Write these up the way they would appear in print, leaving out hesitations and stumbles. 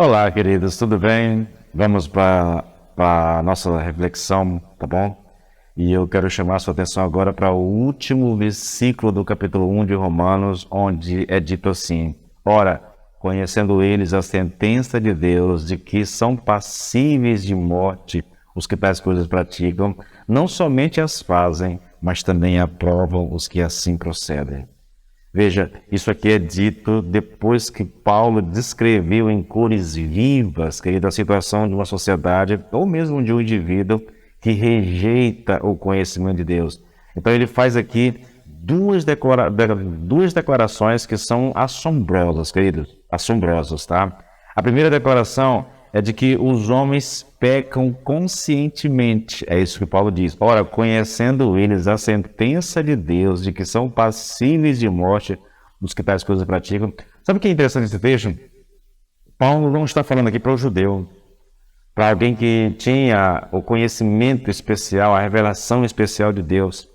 Olá, queridos, tudo bem? Vamos para a nossa reflexão, tá bom? E eu quero chamar sua atenção agora para o último versículo do capítulo 1 de Romanos, onde é dito assim: Ora, conhecendo eles a sentença de Deus de que são passíveis de morte os que tais coisas praticam, não somente as fazem, mas também aprovam os que assim procedem. Veja, isso aqui é dito depois que Paulo descreveu em cores vivas, querido, a situação de uma sociedade ou mesmo de um indivíduo que rejeita o conhecimento de Deus. Então ele faz aqui duas declarações que são assombrosas, queridos, assombrosas, tá? A primeira declaração é de que os homens pecam conscientemente. É isso que Paulo diz. Ora, conhecendo eles a sentença de Deus de que são passíveis de morte os que tais coisas praticam. Sabe o que é interessante nesse texto? Paulo não está falando aqui para o judeu, para alguém que tinha o conhecimento especial, a revelação especial de Deus.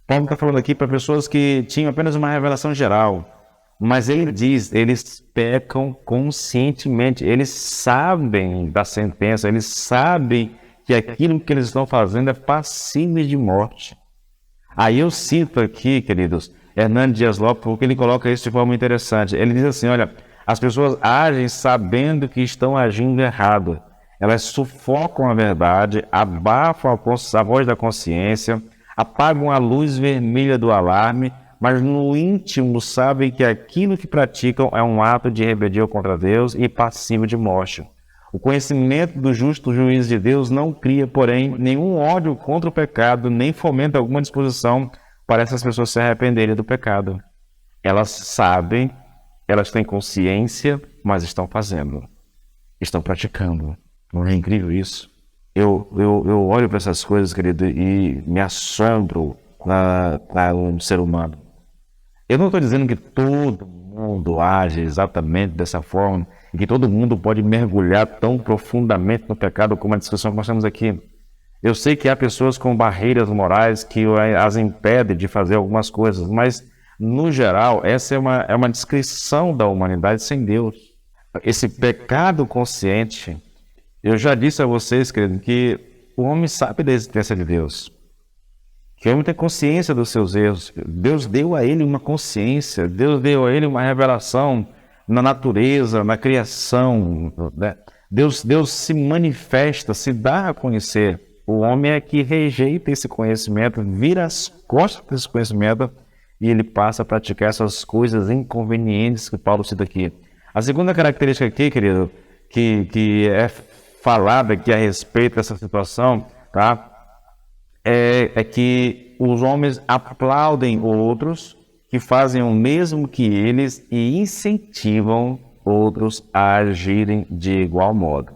Paulo está falando aqui para pessoas que tinham apenas uma revelação geral. Mas ele diz, eles pecam conscientemente, eles sabem da sentença, eles sabem que aquilo que eles estão fazendo é passível de morte. Aí eu cito aqui, queridos, Hernando Dias Lopes, porque ele coloca isso de forma interessante. Ele diz assim, olha, as pessoas agem sabendo que estão agindo errado. Elas sufocam a verdade, abafam a voz da consciência, apagam a luz vermelha do alarme, mas no íntimo sabem que aquilo que praticam é um ato de rebeldia contra Deus e passivo de morte. O conhecimento do justo juiz de Deus não cria, porém, nenhum ódio contra o pecado, nem fomenta alguma disposição para essas pessoas se arrependerem do pecado. Elas sabem, elas têm consciência, mas estão fazendo, estão praticando. Não é incrível isso? Eu olho para essas coisas, querido, e me assombro para um ser humano. Eu não estou dizendo que todo mundo age exatamente dessa forma e que todo mundo pode mergulhar tão profundamente no pecado como a discussão que nós temos aqui. Eu sei que há pessoas com barreiras morais que as impedem de fazer algumas coisas, mas, no geral, essa é uma descrição da humanidade sem Deus. Esse pecado consciente, eu já disse a vocês, querido, que o homem sabe da existência de Deus. Que o homem tem consciência dos seus erros. Deus deu a ele uma consciência, Deus deu a ele uma revelação na natureza, na criação. Né? Deus se manifesta, se dá a conhecer. O homem é que rejeita esse conhecimento, vira as costas desse conhecimento e ele passa a praticar essas coisas inconvenientes que Paulo cita aqui. A segunda característica aqui, querido, que é falada aqui a respeito dessa situação, tá? É que os homens aplaudem outros que fazem o mesmo que eles e incentivam outros a agirem de igual modo.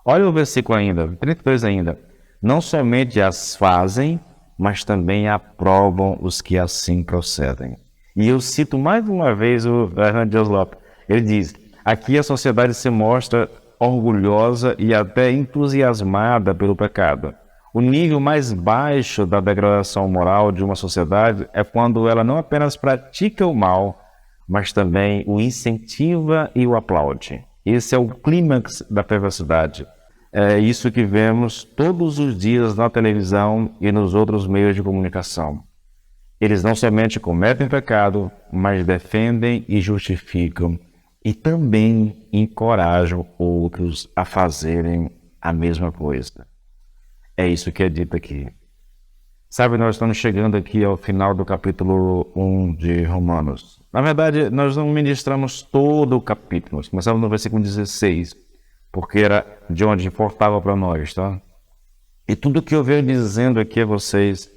Olha o versículo ainda, 32 ainda. Não somente as fazem, mas também aprovam os que assim procedem. E eu cito mais uma vez o Hernando Dias Lopes. Ele diz, aqui a sociedade se mostra orgulhosa e até entusiasmada pelo pecado. O nível mais baixo da degradação moral de uma sociedade é quando ela não apenas pratica o mal, mas também o incentiva e o aplaude. Esse é o clímax da perversidade. É isso que vemos todos os dias na televisão e nos outros meios de comunicação. Eles não somente cometem pecado, mas defendem e justificam e também encorajam outros a fazerem a mesma coisa. É isso que é dito aqui. Sabe, nós estamos chegando aqui ao final do capítulo 1 de Romanos. Na verdade, nós não ministramos todo o capítulo. Nós começamos no versículo 16, porque era de onde importava para nós, tá? E tudo que eu venho dizendo aqui a vocês,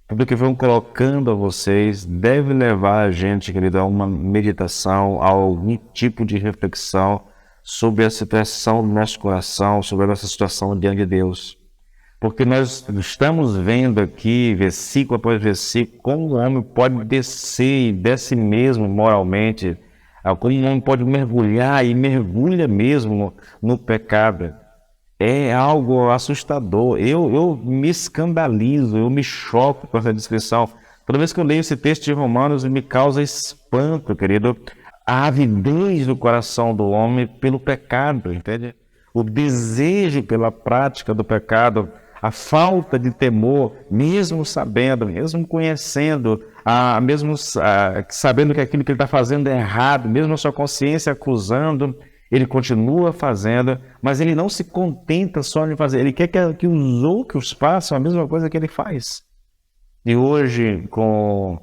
tudo que eu venho colocando a vocês, deve levar a gente, querido, a uma meditação, a algum tipo de reflexão sobre a situação do nosso coração, sobre a nossa situação diante de Deus. Porque nós estamos vendo aqui, versículo após versículo, como o homem pode descer e desce mesmo moralmente, como o homem pode mergulhar e mergulha mesmo no pecado. É algo assustador. Eu me escandalizo, eu me choco com essa descrição. Toda vez que eu leio esse texto de Romanos, me causa espanto, querido. a avidez do coração do homem pelo pecado, entende? O desejo pela prática do pecado, a falta de temor, mesmo sabendo, mesmo conhecendo, mesmo sabendo que aquilo que ele está fazendo é errado, mesmo a sua consciência acusando, ele continua fazendo, mas ele não se contenta só em fazer, ele quer que os outros façam a mesma coisa que ele faz. E hoje, com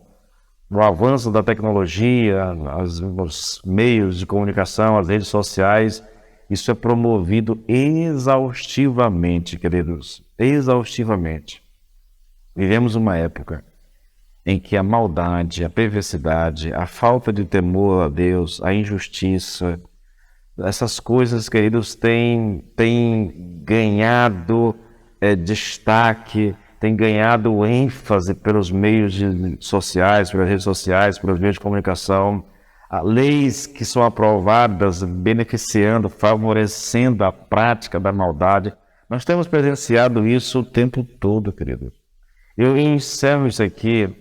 o avanço da tecnologia, os meios de comunicação, as redes sociais, isso é promovido exaustivamente, queridos, exaustivamente. Vivemos uma época em que a maldade, a perversidade, a falta de temor a Deus, a injustiça, essas coisas, queridos, têm ganhado destaque, têm ganhado ênfase pelos meios sociais, pelas redes sociais, pelos meios de comunicação. Leis que são aprovadas beneficiando, favorecendo a prática da maldade. Nós temos presenciado isso o tempo todo, queridos. Eu encerro isso aqui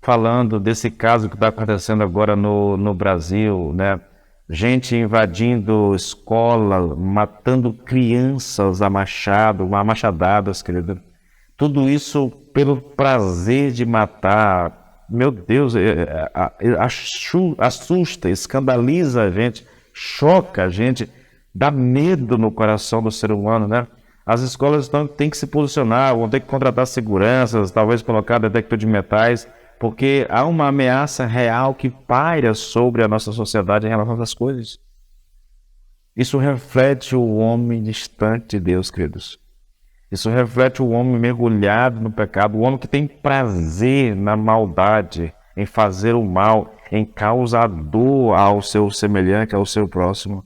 falando desse caso que está acontecendo agora no Brasil, né? Gente invadindo escola, matando crianças a machadadas, querido. Tudo isso pelo prazer de matar. Meu Deus, assusta, escandaliza a gente, choca a gente, dá medo no coração do ser humano, né? As escolas têm que se posicionar, vão ter que contratar seguranças, talvez colocar detector de metais, porque há uma ameaça real que paira sobre a nossa sociedade em relação a essas coisas. Isso reflete o homem distante de Deus, queridos. Isso reflete o homem mergulhado no pecado, o homem que tem prazer na maldade, em fazer o mal, em causar dor ao seu semelhante, ao seu próximo.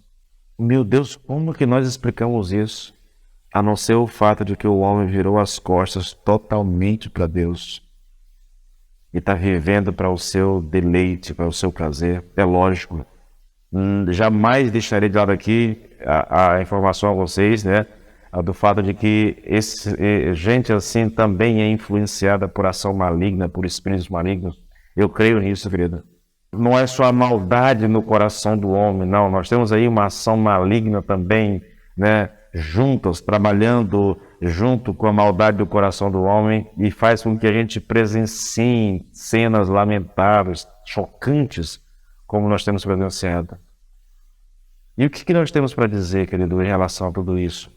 Meu Deus, como que nós explicamos isso? A não ser o fato de que o homem virou as costas totalmente para Deus e está vivendo para o seu deleite, para o seu prazer. É lógico. Jamais deixarei de lado aqui a informação a vocês, né? Do fato de que gente assim também é influenciada por ação maligna, por espíritos malignos. Eu creio nisso, querido. Não é só a maldade no coração do homem, não. Nós temos aí uma ação maligna também, né? Juntos, trabalhando junto com a maldade do coração do homem, e faz com que a gente presencie cenas lamentáveis, chocantes, como nós temos presenciado. E o que nós temos para dizer, querido, em relação a tudo isso?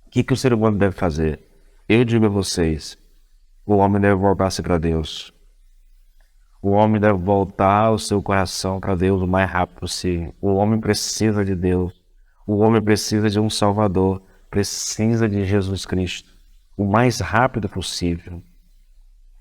O que o ser humano deve fazer? Eu digo a vocês, o homem deve voltar-se para Deus. O homem deve voltar o seu coração para Deus o mais rápido possível. O homem precisa de Deus. O homem precisa de um Salvador. Precisa de Jesus Cristo. O mais rápido possível.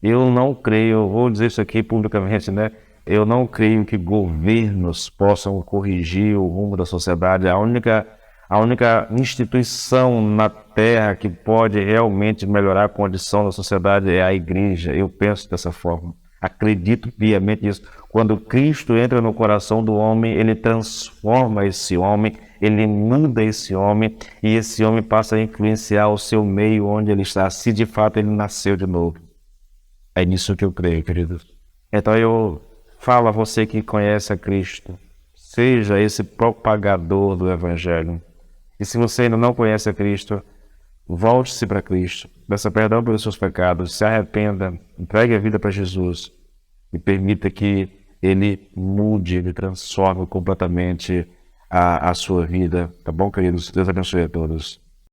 Eu não creio, eu vou dizer isso aqui publicamente, né? Eu não creio que governos possam corrigir o rumo da sociedade. A única instituição na Terra que pode realmente melhorar a condição da sociedade é a igreja. Eu penso dessa forma. Acredito piamente nisso. Quando Cristo entra no coração do homem, ele transforma esse homem, ele muda esse homem, e esse homem passa a influenciar o seu meio onde ele está, se de fato ele nasceu de novo. É nisso que eu creio, queridos. Então eu falo a você que conhece a Cristo, seja esse propagador do Evangelho. E se você ainda não conhece a Cristo, volte-se para Cristo, peça perdão pelos seus pecados, se arrependa, entregue a vida para Jesus e permita que Ele mude, Ele transforme completamente a sua vida. Tá bom, queridos? Deus abençoe a todos.